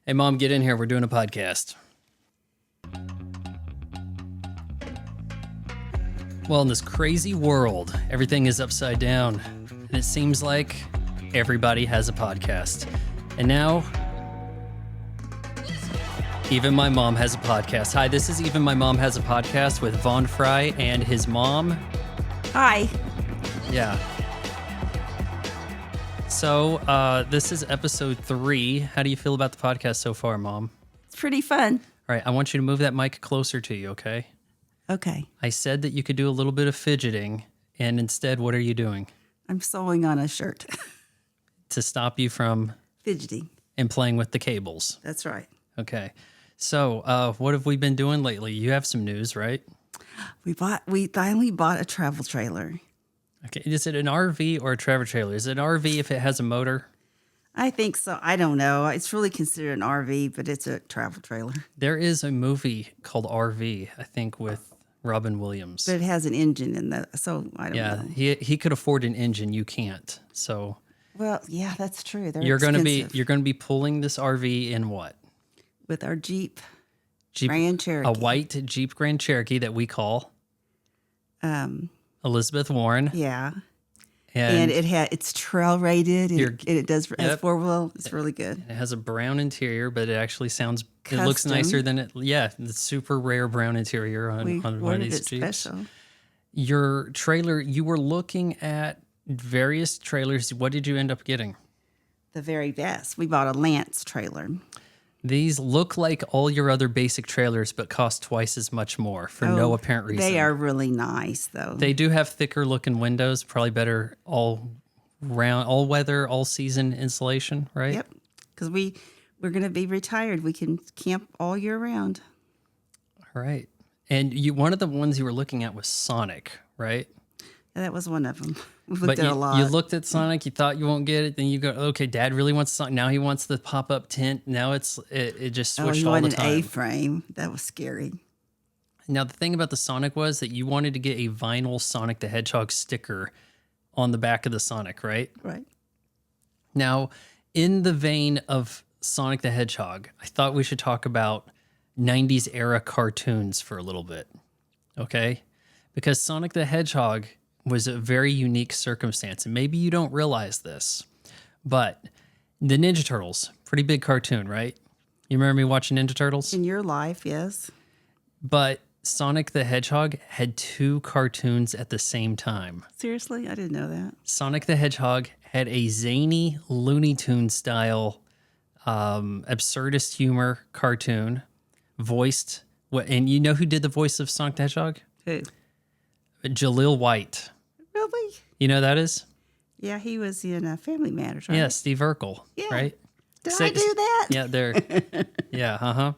Hey, Mom, get in here. We're doing a podcast. Well, in this crazy world, everything is upside down. And it seems like everybody has a podcast. And now, even my mom has a podcast. Hi, this is Even My Mom Has a Podcast with Von Fry and his mom. Hi. Yeah. So, this is episode 3. How do you feel about the podcast so far, Mom? It's pretty fun. All right, I want you to move that mic closer to you, okay? Okay. I said that you could do a little bit of fidgeting, and instead, what are you doing? I'm sewing on a shirt. To stop you from Fidgeting. and playing with the cables. That's right. Okay. So, what have we been doing lately? You have some news, right? We finally bought a travel trailer. Okay. Is it an RV or a travel trailer? Is it an RV if it has a motor? I think so. I don't know. It's really considered an RV, but it's a travel trailer. There is a movie called RV, I think, with Robin Williams. But it has an engine in the, so I don't know. Yeah, he could afford an engine. You can't. So Well, yeah, that's true. They're you're gonna expensive. be pulling this RV in what? With our Jeep Grand Cherokee. A white Jeep Grand Cherokee that we call Elizabeth Warren. Yeah. And It's trail rated. And it does has Yep. 4-wheel. It's really good. it has a brown interior, but it actually sounds, it looks Custom. nicer than it. Yeah, the super rare brown interior on We one of ordered these it Jeeps. special. Your trailer, you were looking at various trailers. What did you end up getting? The very best. We bought a Lance trailer. These look like all your other basic trailers, but cost twice as much more for no apparent reason. They are really nice, though. They do have thicker looking windows, probably better all weather, all season insulation, right? Yep. Because we're going to be retired. We can camp all year round. All right. And one of the ones you were looking at was Sonic, right? Yeah, that was one of them. We looked But at a lot. you looked at Sonic, you thought you won't get it, then you go, okay, Dad really wants Sonic. Now he wants the pop-up tent. Now it just switched he all the wanted an time. A-frame. That was scary. Now the thing about the Sonic was that you wanted to get a vinyl Sonic the Hedgehog sticker on the back of the Sonic, right? Right. Now, in the vein of Sonic the Hedgehog, I thought we should talk about 90s era cartoons for a little bit, okay? Because Sonic the Hedgehog was a very unique circumstance, and maybe you don't realize this, but the Ninja Turtles, pretty big cartoon, right? You remember me watching Ninja Turtles? In your life, yes. But Sonic the Hedgehog had 2 cartoons at the same time. Seriously? I didn't know that. Sonic the Hedgehog had a zany Looney Tunes style absurdist humor cartoon voiced. And you know who did the voice of Sonic the Hedgehog? Who? Jaleel White. Really? You know who that is? Yeah, he was in Family Matters, right? Yeah, Steve Urkel. Yeah. Right? Did I do that? Yeah, there. Yeah, uh-huh.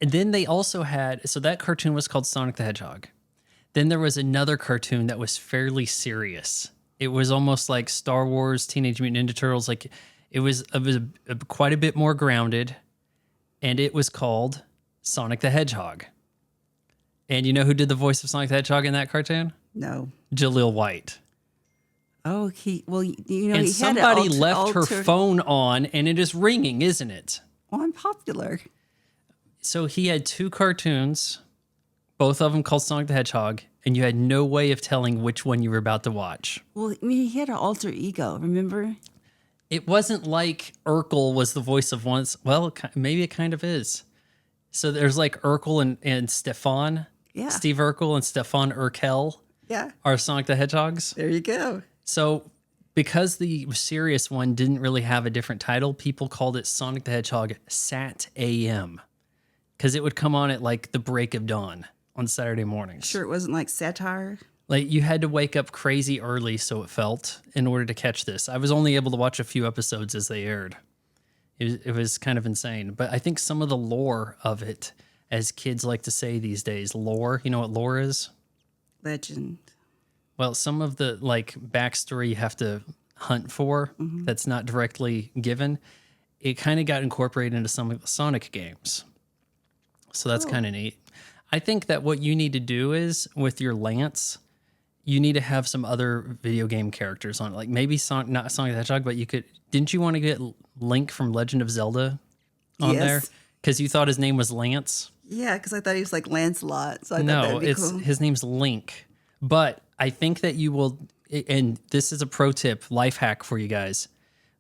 And then they also had, so that cartoon was called Sonic the Hedgehog. Then there was another cartoon that was fairly serious. It was almost like Star Wars, Teenage Mutant Ninja Turtles. Like it was quite a bit more grounded, and it was called Sonic the Hedgehog. And you know who did the voice of Sonic the Hedgehog in that cartoon? No. Jaleel White. Oh, you know, And he had somebody an left her phone on, and it is ringing, isn't it? Oh, I'm popular. So he had 2 cartoons, both of them called Sonic the Hedgehog, and you had no way of telling which one you were about to watch. Well, I mean, he had an alter ego, remember? It wasn't like Urkel was the voice of once. Well, maybe it kind of is. So there's like Urkel and Stefan. Yeah. Steve Urkel and Stefan Urkel Yeah. are Sonic the Hedgehogs. There you go. So because the serious one didn't really have a different title, people called it Sonic the Hedgehog Sat AM. Because it would come on at like the break of dawn on Saturday mornings. Sure, it wasn't like satire. Like you had to wake up crazy early, so it felt, in order to catch this. I was only able to watch a few episodes as they aired. It was kind of insane. But I think some of the lore of it, as kids like to say these days, lore, you know what lore is? Legend. Well, some of the like backstory you have to hunt for that's not directly given, it kind of got incorporated into some of the Sonic games. So that's kind of neat. I think that what you need to do is with your Lance, you need to have some other video game characters on it. Like maybe not Sonic the Hedgehog, but you could. Didn't you want to get Link from Legend of Zelda on there? Yes. Because you thought his name was Lance. Yeah, because I thought he was like Lancelot. So I thought No, that'd be cool. his name's Link. But I think that you will, and this is a pro tip, life hack for you guys.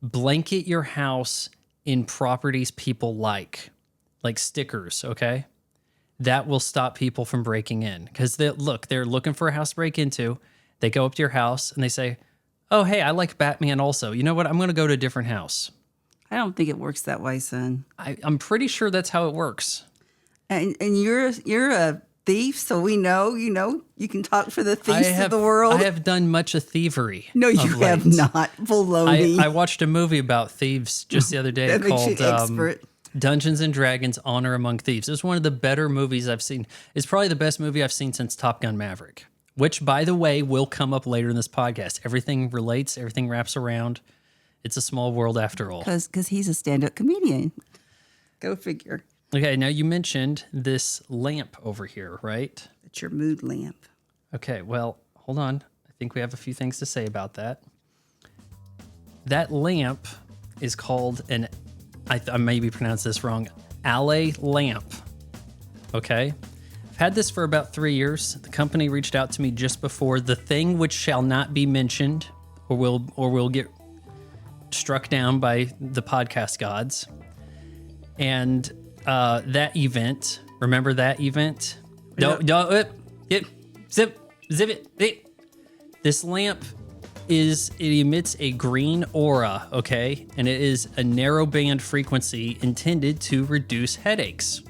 Blanket your house in properties people like stickers, okay? That will stop people from breaking in. Because they're looking for a house to break into. They go up to your house and they say, oh, hey, I like Batman also. You know what? I'm going to go to a different house. I don't think it works that way, son. I'm pretty sure that's how it works. And you're a thief, so we know, you can talk for the thieves of the world. I have done much of thievery. No, you have not. Baloney. I watched a movie about thieves just the other day That makes you called expert. Dungeons and Dragons: Honor Among Thieves. It was one of the better movies I've seen. It's probably the best movie I've seen since Top Gun Maverick, which, by the way, will come up later in this podcast. Everything relates. Everything wraps around. It's a small world after all. Because he's a stand-up comedian. Go figure. Okay, now you mentioned this lamp over here, right? It's your mood lamp. Okay, well, hold on. I think we have a few things to say about that. That lamp is called I maybe pronounced this wrong, Alley lamp. Okay? I've had this for about 3 years. The company reached out to me just before the thing which shall not be mentioned or will get struck down by the podcast gods. And that event, remember that event? Zip it. This lamp it emits a green aura, okay? And it is a narrow band frequency intended to reduce headaches.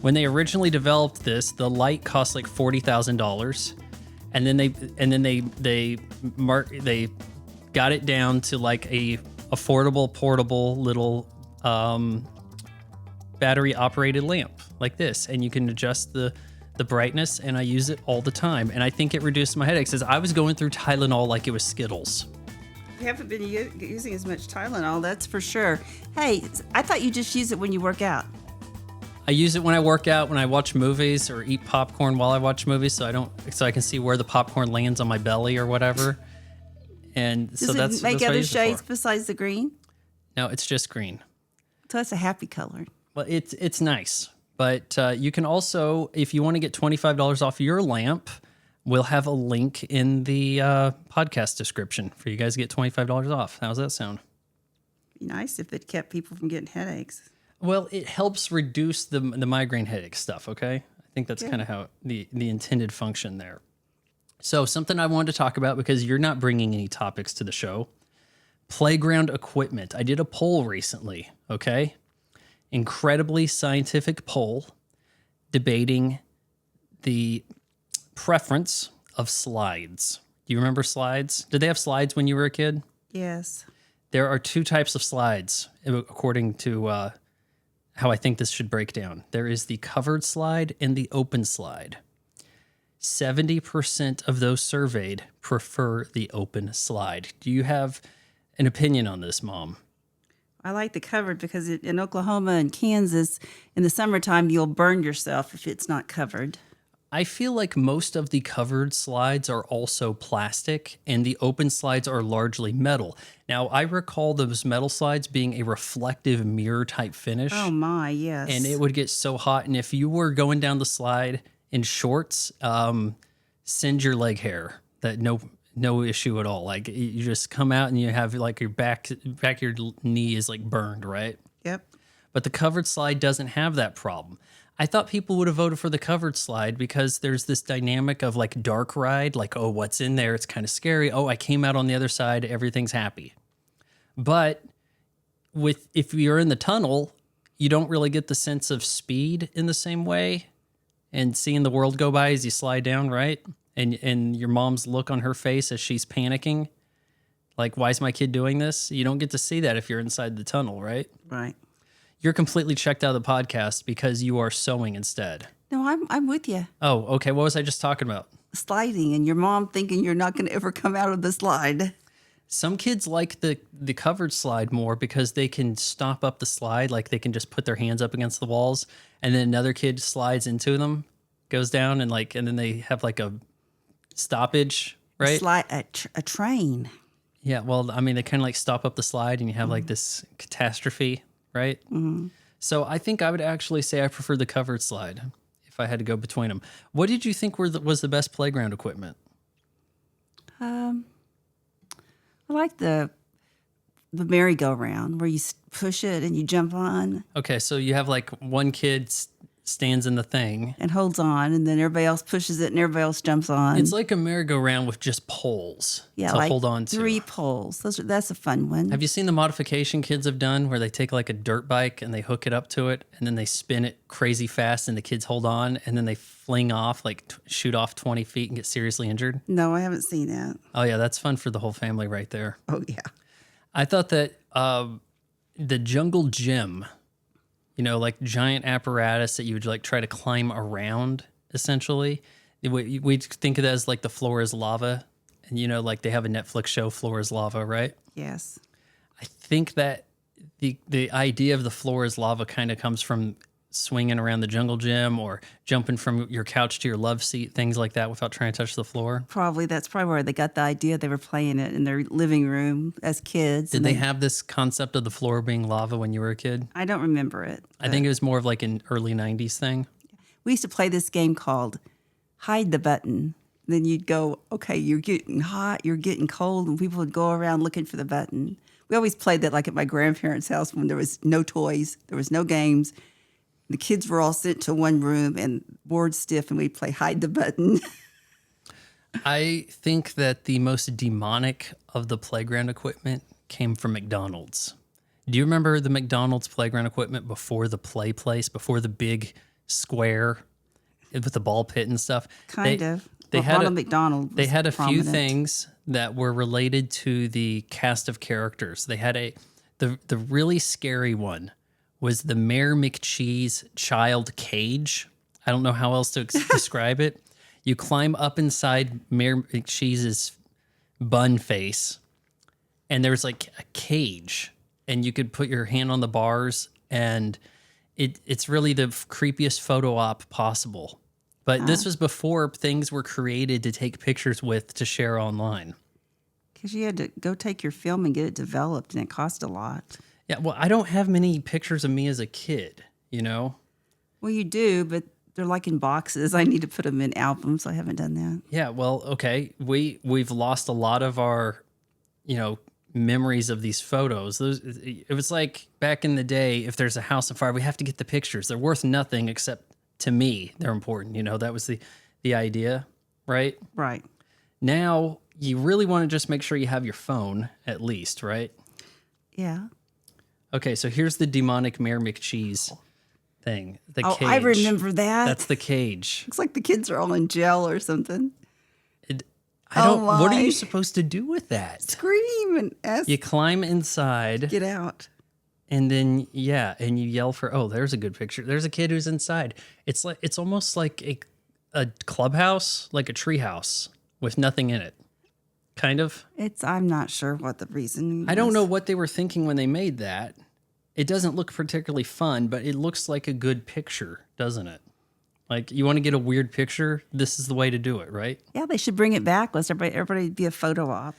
When they originally developed this, the light cost like $40,000. And then they got it down to like a affordable, portable little battery operated lamp like this, and you can adjust the brightness, and I use it all the time, and I think it reduced my headaches as I was going through Tylenol like it was Skittles. You haven't been using as much Tylenol, that's for sure. Hey, I thought you just use it when you work out. I use it when I work out, when I watch movies, or eat popcorn while I watch movies, so I can see where the popcorn lands on my belly or whatever. And Does so it make other shades besides the green? No, it's just green. So that's a happy color. Well, it's nice, but you can also, if you want to get $25 off your lamp, we'll have a link in the podcast description for you guys to get $25 off. How's that sound? Be nice if it kept people from getting headaches. Well, it helps reduce the migraine headache stuff, okay? I think that's kind of how the intended function there. So something I wanted to talk about, because you're not bringing any topics to the show, playground equipment. I did a poll recently, okay? Incredibly scientific poll debating the preference of slides. Do you remember slides? Did they have slides when you were a kid? Yes. There are two types of slides, according to how I think this should break down. There is the covered slide and the open slide. 70% of those surveyed prefer the open slide. Do you have an opinion on this, Mom? I like the covered because in Oklahoma and Kansas, in the summertime, you'll burn yourself if it's not covered. I feel like most of the covered slides are also plastic and the open slides are largely metal. Now, I recall those metal slides being a reflective mirror type finish. Oh my, yes. And it would get so hot. And if you were going down the slide in shorts, send your leg hair. That no issue at all. Like you just come out and you have like your back of your knee is like burned, right? Yep. But the covered slide doesn't have that problem. I thought people would have voted for the covered slide because there's this dynamic of like dark ride, like, oh, what's in there? It's kind of scary. Oh, I came out on the other side. Everything's happy. But if you're in the tunnel, you don't really get the sense of speed in the same way and seeing the world go by as you slide down, right? And your mom's look on her face as she's panicking, like, why is my kid doing this? You don't get to see that if you're inside the tunnel, right? Right. You're completely checked out of the podcast because you are sewing instead. No, I'm with you. Oh, okay. What was I just talking about? Sliding and your mom thinking you're not going to ever come out of the slide. Some kids like the covered slide more because they can stop up the slide. Like they can just put their hands up against the walls and then another kid slides into them, goes down and then they have like a stoppage, right? A train. Yeah, well, I mean, they kind of like stop up the slide and you have like this catastrophe, right? Mm-hmm. So I think I would actually say I prefer the covered slide if I had to go between them. What did you think was the best playground equipment? Um, I like the merry-go-round where you push it and you jump on Okay, so you have like one kid stands in the thing. and holds on, and then everybody else pushes it and everybody else jumps on. It's like a merry-go-round with just poles to like hold on to. 3 poles. That's a fun one. Have you seen the modification kids have done where they take like a dirt bike and they hook it up to it and then they spin it crazy fast and the kids hold on and then they fling off, like shoot off 20 feet and get seriously injured? No, I haven't seen that. Oh, yeah, that's fun for the whole family right there. Oh, yeah. I thought that the jungle gym, like giant apparatus that you would like try to climb around, essentially. We'd think of that as like the floor is lava. And, like they have a Netflix show, Floor is Lava, right? Yes. I think that the idea of the floor is lava kind of comes from swinging around the jungle gym or jumping from your couch to your love seat, things like that without trying to touch the floor. That's probably where they got the idea. They were playing it in their living room as kids. Did they have this concept of the floor being lava when you were a kid? I don't remember it. I think it was more of like an early 90s thing. We used to play this game called Hide the Button. Then you'd go, okay, you're getting hot, you're getting cold, and people would go around looking for the button. We always played that like at my grandparents' house when there was no toys, there was no games. The kids were all sent to one room and bored stiff, and we'd play Hide the Button. I think that the most demonic of the playground equipment came from McDonald's. Do you remember the McDonald's playground equipment before the play place, before the big square with the ball pit and stuff? Kind of. They Well, had Ronald McDonald was They had a few prominent. things that were related to the cast of characters. They had the really scary one was the Mayor McCheese child cage. I don't know how else to describe it. You climb up inside Mayor McCheese's bun face, and there's like a cage, and you could put your hand on the bars, and it's really the creepiest photo op possible. But this was before things were created to take pictures with to share online. Because you had to go take your film and get it developed, and it cost a lot. Yeah, well, I don't have many pictures of me as a kid, Well, you do, but they're like in boxes. I need to put them in albums. I haven't done that. Yeah, well, okay. We've lost a lot of our, memories of these photos. It was like back in the day, if there's a house on fire, we have to get the pictures. They're worth nothing except to me. They're important. That was the idea, right? Right. Now you really want to just make sure you have your phone at least, right? Yeah. Okay, so here's the demonic Mayor McCheese thing. The cage. I remember that. That's the cage. Looks like the kids are all in jail or something. I don't. What are my. you supposed to do with that? Scream and ask. You climb inside, Get out. and then and you yell for. Oh, there's a good picture. There's a kid who's inside. It's almost like a clubhouse, like a treehouse with nothing in it. Kind of. I'm not sure what the reason I don't was. know what they were thinking when they made that. It doesn't look particularly fun, but it looks like a good picture, doesn't it? Like, you want to get a weird picture, this is the way to do it, right? Yeah, they should bring it back. Let's everybody be a photo op.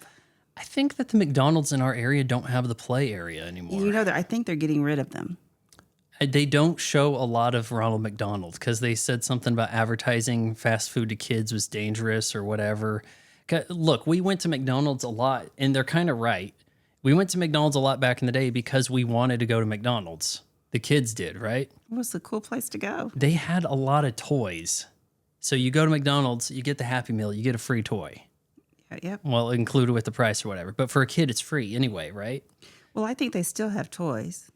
I think that the McDonald's in our area don't have the play area anymore. I think they're getting rid of them. They don't show a lot of Ronald McDonald because they said something about advertising fast food to kids was dangerous or whatever. Look, we went to McDonald's a lot, and they're kind of right. We went to McDonald's a lot back in the day because we wanted to go to McDonald's. The kids did, right? It was a cool place to go. They had a lot of toys. So you go to McDonald's, you get the Happy Meal, you get a free toy. Yep. Well, included with the price or whatever. But for a kid, it's free anyway, right? Well, I think they still have toys.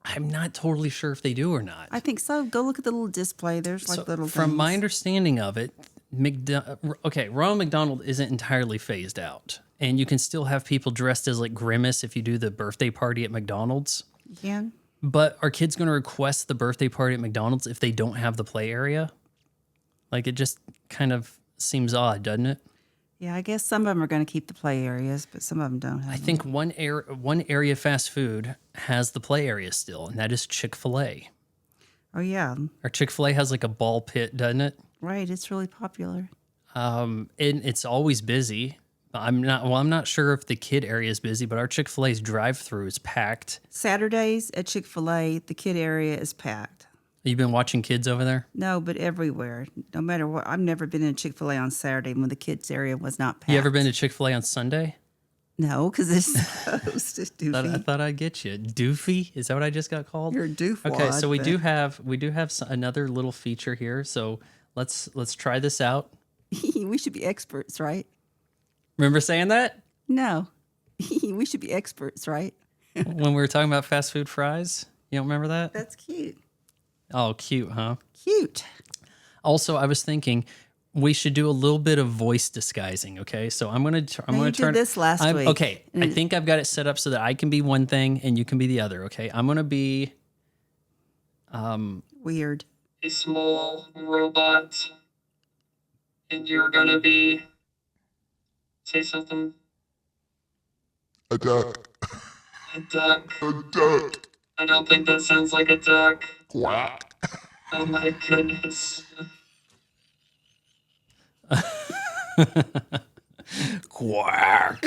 I'm not totally sure if they do or not. I think so. Go look at the little display. There's like little From things. my understanding of it, Ronald McDonald isn't entirely phased out. And you can still have people dressed as like Grimace if you do the birthday party at McDonald's. You can? But are kids going to request the birthday party at McDonald's if they don't have the play area? Like, it just kind of seems odd, doesn't it? Yeah, I guess some of them are going to keep the play areas, but some of them don't have I them. think one area fast food has the play area still, and that is Chick-fil-A. Oh, yeah. Or Chick-fil-A has like a ball pit, doesn't it? Right. It's really popular. And it's always busy, I'm not sure if the kid area is busy, but our Chick-fil-A's drive-through is packed. Saturdays at Chick-fil-A, the kid area is packed. You've been watching kids over there? No, but everywhere. No matter what. I've never been in Chick-fil-A on Saturday when the kids area was not packed. You ever been to Chick-fil-A on Sunday? No, because it's closed. It's doofy. I thought I'd get you. Doofy? Is that what I just got called? You're a doofwad. Okay, so we do have another little feature here. So let's try this out. We should be experts, right? Remember saying that No. We should be experts, right? when we were talking about fast food fries? You don't remember that? That's cute. Oh, cute, huh? Cute. Also, I was thinking we should do a little bit of voice disguising. Okay, so I'm gonna turn this last week. Okay, I think I've got it set up so that I can be one thing and you can be the other. Okay, I'm gonna be Weird. a small robot, and you're gonna be. Say something. A duck. A duck. A duck. I don't think that sounds like a duck. Quack. Oh my goodness. Quack.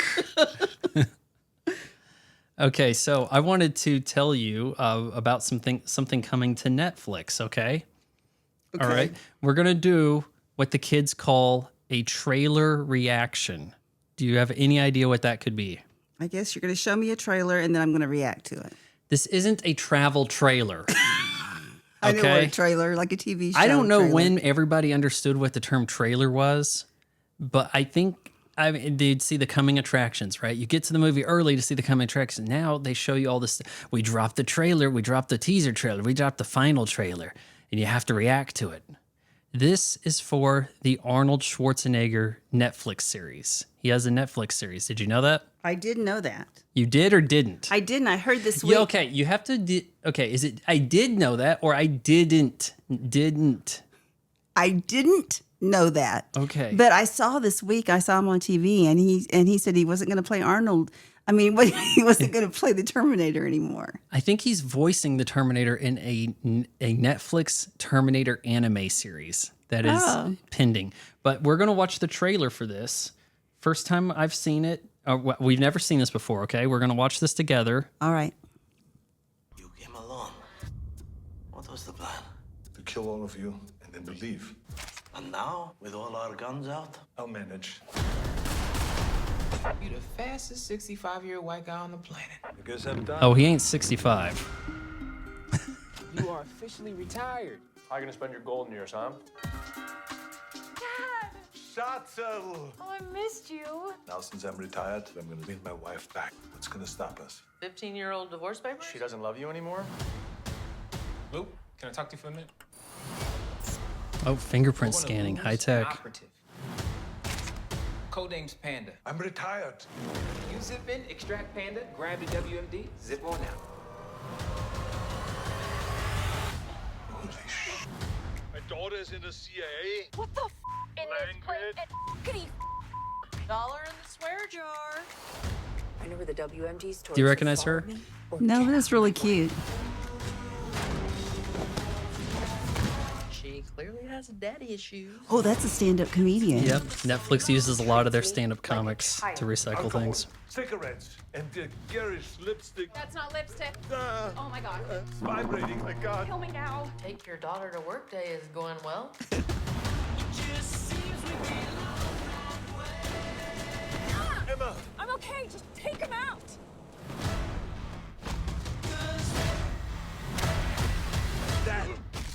Okay, so I wanted to tell you about something coming to Netflix. Okay. All right. We're gonna do what the kids call a trailer reaction. Do you have any idea what that could be? I guess you're going to show me a trailer and then I'm going to react to it. This isn't a travel trailer. I know what Okay. a trailer, like a TV show. I don't know trailer. when everybody understood what the term trailer was, but I think they'd see the coming attractions, right? You get to the movie early to see the coming attractions. Now they show you all this. We dropped the trailer, we dropped the teaser trailer, we dropped the final trailer, and you have to react to it. This is for the Arnold Schwarzenegger Netflix series. He has a Netflix series. Did you know that? I didn't know that. You did or didn't? I didn't. I heard this week. Yeah, okay, you have to. Okay, is it I did know that or I didn't? Didn't. I didn't know that. Okay. But I saw this week, I saw him on TV and he said he wasn't going to play Arnold. I mean, he wasn't going to play the Terminator anymore. I think he's voicing the Terminator in a Netflix Terminator anime series that is pending. But we're going to watch the trailer for this. First time I've seen it. We've never seen this before, okay? We're going to watch this together. All right. You came along. What was the plan? To kill all of you and then to leave. And now, with all our guns out? I'll manage. You the fastest 65-year-old white guy on the planet. You guys have done. Oh, he ain't 65. You are officially retired. How are you gonna spend your golden years, huh? Schatzel! Oh, I missed you. Now, since I'm retired, I'm gonna win my wife back. What's gonna stop us? 15-year-old divorce papers? She doesn't love you anymore? Luke, can I talk to you for a minute? Oh, fingerprint scanning, high tech. Operative. Codename's Panda. I'm retired. You zip in, extract Panda, grab the WMD, zip on out. Holy sh! My daughter is in the CIA. What the in this place? And dollar in the swear jar. I know where the WMD's toys. Do you recognize her? No, but it's really cute. She clearly has daddy issues. Oh, that's a stand-up comedian. Yep. Netflix uses a lot of their stand-up comics to recycle things. Cigarettes and the garish lipstick. That's not lipstick. Oh my god. It's vibrating. My God. Kill me now. Take your daughter to work day is going well. Emma! I'm okay. Just take him out. That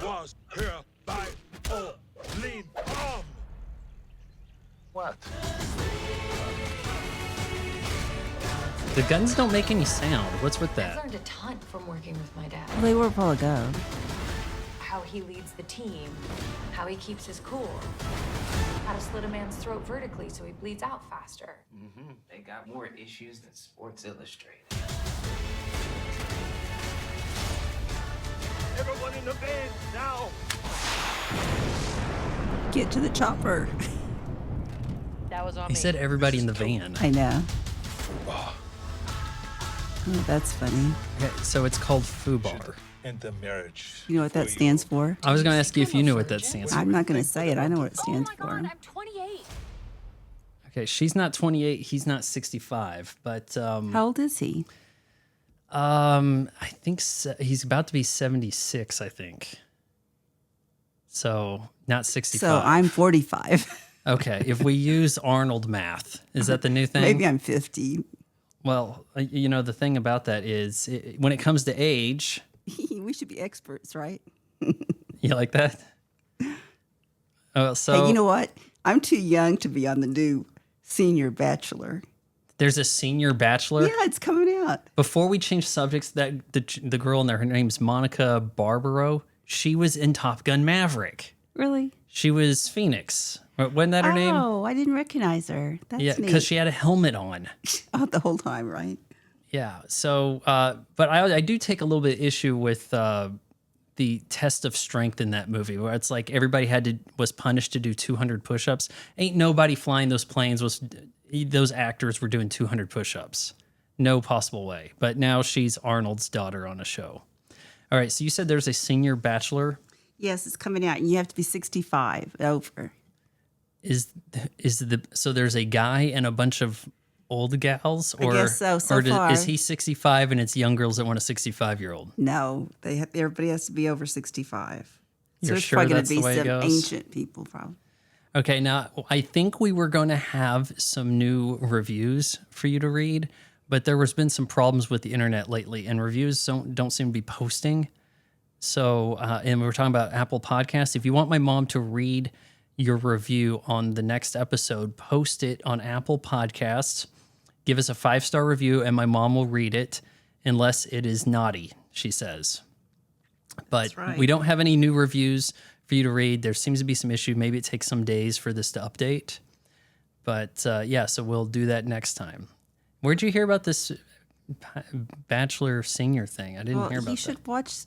was her violin arm. What? The guns don't make any sound. What's with I've that? learned a ton from working with my dad. They were a while ago. How he leads the team, how he keeps his cool, how to slit a man's throat vertically so he bleeds out faster. They got more issues than Sports Illustrated. Everyone in the van now. Get to the chopper. That was on He me. said everybody in the van. I know. Oh, that's funny. Okay, so it's called FUBAR. And the marriage. You know what that stands for? I was going to ask you if you knew what that stands for. I'm not going to say it. I know what it stands Oh my for. god, I'm 28. Okay, she's not 28. He's not 65. But How old is he? I think he's about to be 76. I think. So not 65. So I'm 45. Okay, if we use Arnold math, is that the new thing? Maybe I'm 50. Well, you know, the thing about that is when it comes to age. We should be experts, right? You like that? Oh, so Hey, you know what? I'm too young to be on the new Senior Bachelor. there's a senior bachelor. Yeah, it's coming out. Before we change subjects, that the girl in there, her name's Monica Barbaro. She was in Top Gun Maverick. Really? She was Phoenix. Wasn't that her name? Oh, I didn't recognize her. That's Yeah, neat. because she had a helmet on. Oh, the whole time, right? Yeah. So, but I do take a little bit issue with the test of strength in that movie, where it's like everybody was punished to do 200 push-ups. Ain't nobody flying those planes those actors were doing 200 push-ups. No possible way. But now she's Arnold's daughter on a show. All right. So you said there's a senior bachelor. Yes, it's coming out, and you have to be 65 over. So there's a guy and a bunch of old gals, or I guess so. So far, is he 65 and it's young girls that want a 65-year-old? No, everybody has to be over 65. So You're it's sure probably going that's to the be way it some goes? ancient people, probably. Okay, now I think we were going to have some new reviews for you to read, but there has been some problems with the internet lately, and reviews don't seem to be posting. So, and we were talking about Apple Podcasts. If you want my mom to read your review on the next episode, post it on Apple Podcasts. Give us a 5-star review, and my mom will read it, unless it is naughty, she says. But That's right. we don't have any new reviews for you to read. There seems to be some issue. Maybe it takes some days for this to update. But yeah, so we'll do that next time. Where'd you hear about this Bachelor Senior thing? I didn't hear about that. You should watch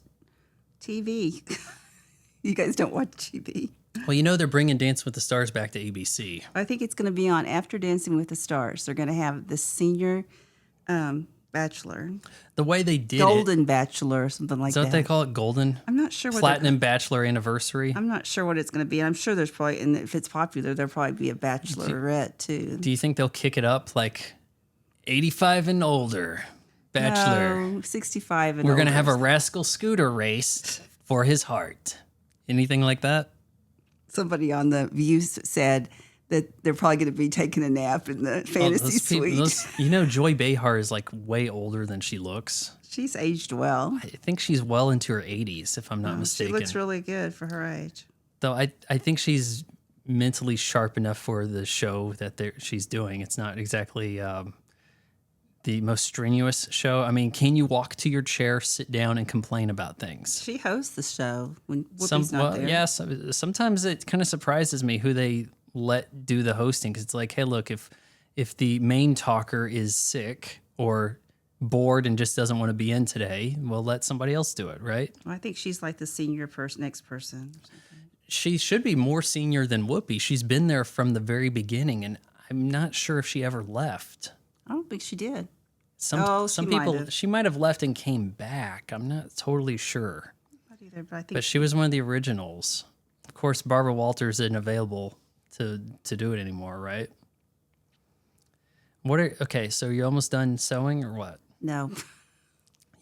TV. You guys don't watch TV. Well, you know they're bringing Dance with the Stars back to ABC. I think it's going to be on after Dancing with the Stars. They're going to have the Senior Bachelor. The way they did Golden Bachelor or something like is that that. what they call it? Golden? I'm not sure what Platinum Bachelor Anniversary? I'm not sure what it's going to be. And I'm sure there's probably, and if it's popular, there'll probably be a Bachelorette too. Do you think they'll kick it up like 85 and older Bachelor? No, 65 and We're going to older. have a Rascal Scooter race for his heart. Anything like that? Somebody on the Views said that they're probably going to be taking a nap in the fantasy suite. You know, Joy Behar is like way older than she looks. She's aged well. I think she's well into her 80s, if I'm not She mistaken. looks really good for her age. Though I think she's mentally sharp enough for the show that she's doing. It's not exactly the most strenuous show. I mean, can you walk to your chair, sit down, and complain about things? She hosts the show when Whoopi's not there. Yes. Sometimes it kind of surprises me who they let do the hosting, because it's like, hey, look, if the main talker is sick or bored and just doesn't want to be in today, we'll let somebody else do it, right? I think she's like the senior next person. She should be more senior than Whoopi. She's been there from the very beginning, and I'm not sure if she ever left. I don't think she did. Some she people, might have. she might have left and came back. I'm not totally sure. Not either, but I think But she was one of the originals. Of course, Barbara Walters isn't available to do it anymore, right? Okay, so you're almost done sewing or what? No.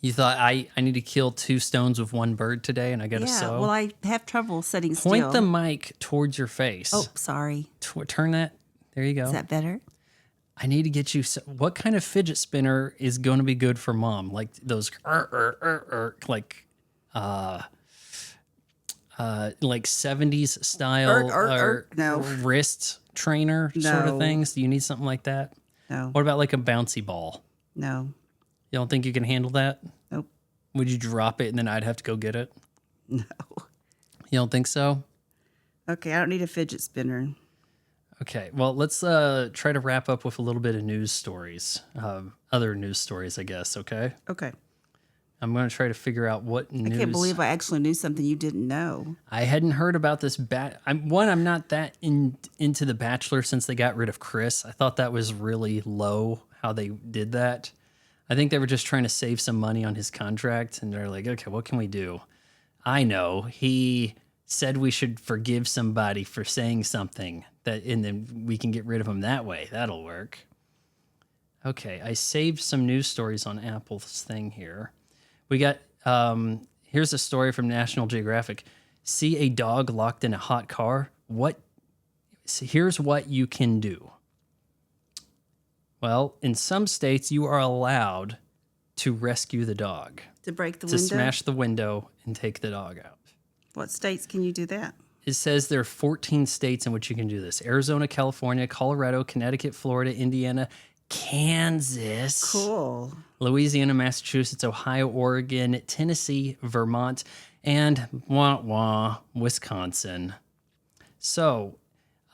You thought I need to kill 2 stones with 1 bird today, and I got to Yeah, sew? well, I have trouble sitting still. Point the mic towards your face. Oh, sorry. Turn that. There you go. Is that better? I need to get you. What kind of fidget spinner is going to be good for mom? Like those, like 70s style No. wrist trainer sort of No. things. Do you need something like that? No. What about like a bouncy ball? No. You don't think you can handle that? Nope. Would you drop it and then I'd have to go get it? No. You don't think so? Okay, I don't need a fidget spinner. Okay, well, let's try to wrap up with a little bit of news stories, other news stories, I guess. Okay. Okay. I'm going to try to figure out what news. I can't believe I actually knew something you didn't know. I hadn't heard about this. I'm not that into The Bachelor since they got rid of Chris. I thought that was really low how they did that. I think they were just trying to save some money on his contract, and they're like, okay, what can we do? I know he said we should forgive somebody for saying something and then we can get rid of them that way. That'll work. Okay, I saved some news stories on Apple's thing here. We got, here's a story from National Geographic. See a dog locked in a hot car? Here's what you can do. Well, in some states, you are allowed to rescue the dog. To break the window? To smash the window and take the dog out. What states can you do that? It says there are 14 states in which you can do this. Arizona, California, Colorado, Connecticut, Florida, Indiana, Kansas. Cool. Louisiana, Massachusetts, Ohio, Oregon, Tennessee, Vermont, and Wisconsin. So,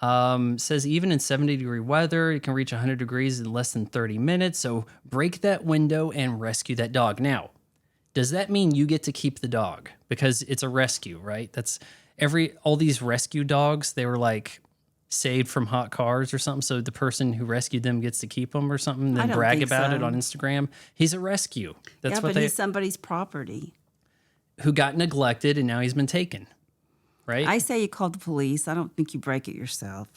says even in 70-degree weather, it can reach 100 degrees in less than 30 minutes. So break that window and rescue that dog. Now, does that mean you get to keep the dog? Because it's a rescue, right? That's all these rescue dogs, they were like saved from hot cars or something. So the person who rescued them gets to keep them or something, then brag about it on Instagram. He's a rescue. That's what he's somebody's property. Who got neglected and now he's been taken. Right? I say you call the police. I don't think you break it yourself.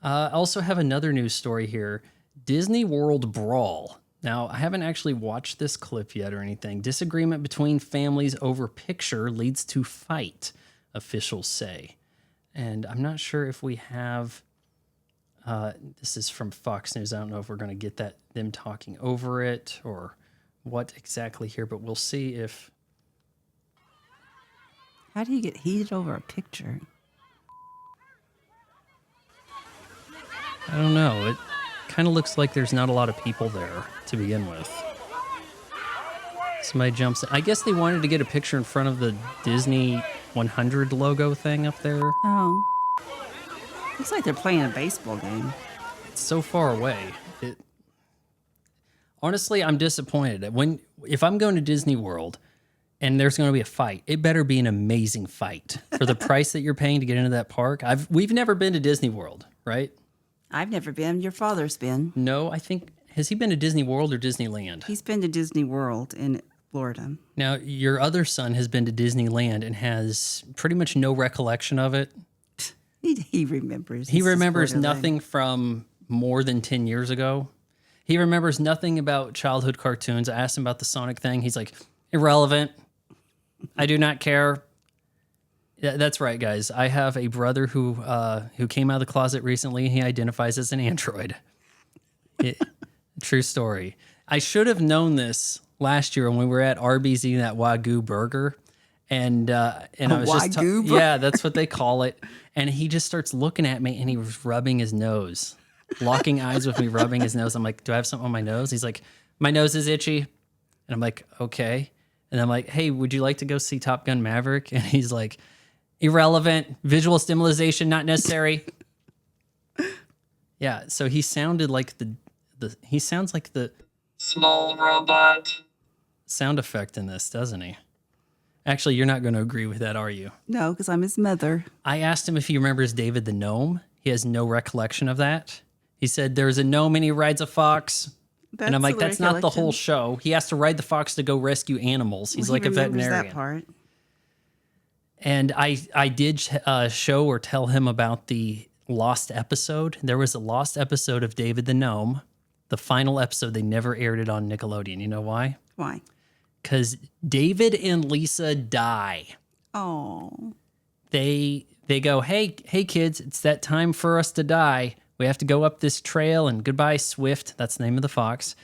I also have another news story here. Disney World brawl. Now, I haven't actually watched this clip yet or anything. Disagreement between families over picture leads to fight, officials say. And I'm not sure if we have... this is from Fox News. I don't know if we're going to get them talking over it or what exactly here, but we'll see if... How do you get heated over a picture? I don't know. It kind of looks like there's not a lot of people there to begin with. Somebody jumps in. I guess they wanted to get a picture in front of the Disney 100 logo thing up there. Oh. Looks like they're playing a baseball game. It's so far away. Honestly, I'm disappointed. If I'm going to Disney World... and there's going to be a fight, it better be an amazing fight for the price that you're paying to get into that park. We've never been to Disney World, right? I've never been. Your father's been. No, has he been to Disney World or Disneyland? He's been to Disney World in Florida. Now, your other son has been to Disneyland and has pretty much no recollection of it. He remembers. He remembers nothing from more than 10 years ago. He remembers nothing about childhood cartoons. I asked him about the Sonic thing. He's like, irrelevant. I do not care. Yeah, that's right, guys. I have a brother who came out of the closet recently. He identifies as an android. True story. I should have known this last year when we were at Arby's eating that Wagyu burger. And I was Wagyu burger? yeah, that's what they call it. And he just starts looking at me and he was rubbing his nose, locking eyes with me, rubbing his nose. I'm like, do I have something on my nose? He's like, my nose is itchy. And I'm like, okay. And I'm like, hey, would you like to go see Top Gun Maverick? And he's like, irrelevant, visual stimulation not necessary. Yeah, so he sounded like he sounds like the small robot sound effect in this, doesn't he? Actually, you're not going to agree with that, are you? No, because I'm his mother. I asked him if he remembers David the Gnome. He has no recollection of that. He said there's a gnome and he rides a fox. And I'm like, that's not the whole show. He has to ride the fox to go rescue animals. He's like a veterinarian. That part. And I did show or tell him about the lost episode. There was a lost episode of David the Gnome. The final episode, they never aired it on Nickelodeon. You know why? Why? Because David and Lisa die. Oh. They go, hey kids, it's that time for us to die. We have to go up this trail and goodbye, Swift. That's the name of the fox.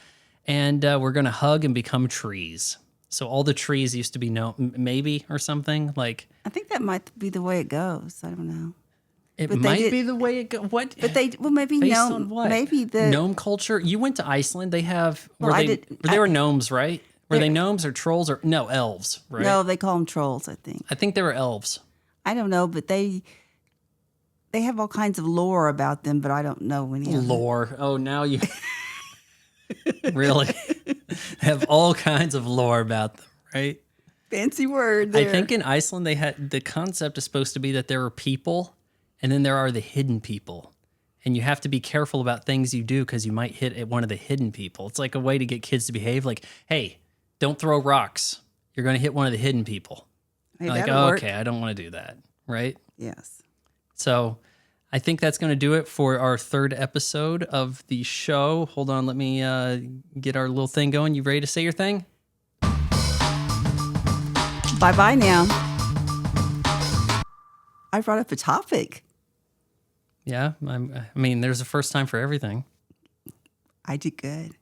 And we're going to hug and become trees. So all the trees used to be maybe or something like. I think that might be the way it goes. I don't know. It might be the way it goes. What? But maybe based gnome. on what? Maybe the gnome culture. You went to Iceland. They have. They were gnomes, right? Were they gnomes or trolls or no elves? Right? No, they call them trolls. I think they were elves. I don't know, but they have all kinds of lore about them, but I don't know any of lore. Oh, now you really have all kinds of lore about them, right? Fancy word there. I think in Iceland they had the concept is supposed to be that there are people and then there are the hidden people. And you have to be careful about things you do because you might hit one of the hidden people. It's like a way to get kids to behave like, hey, don't throw rocks. You're going to hit one of the hidden people. Hey, like, that'll work. okay, I don't want to do that. right? Yes. So I think that's going to do it for our third episode of the show. Hold on, let me get our little thing going. You ready to say your thing? Bye-bye now. I brought up a topic. Yeah, I mean, there's a first time for everything. I did good.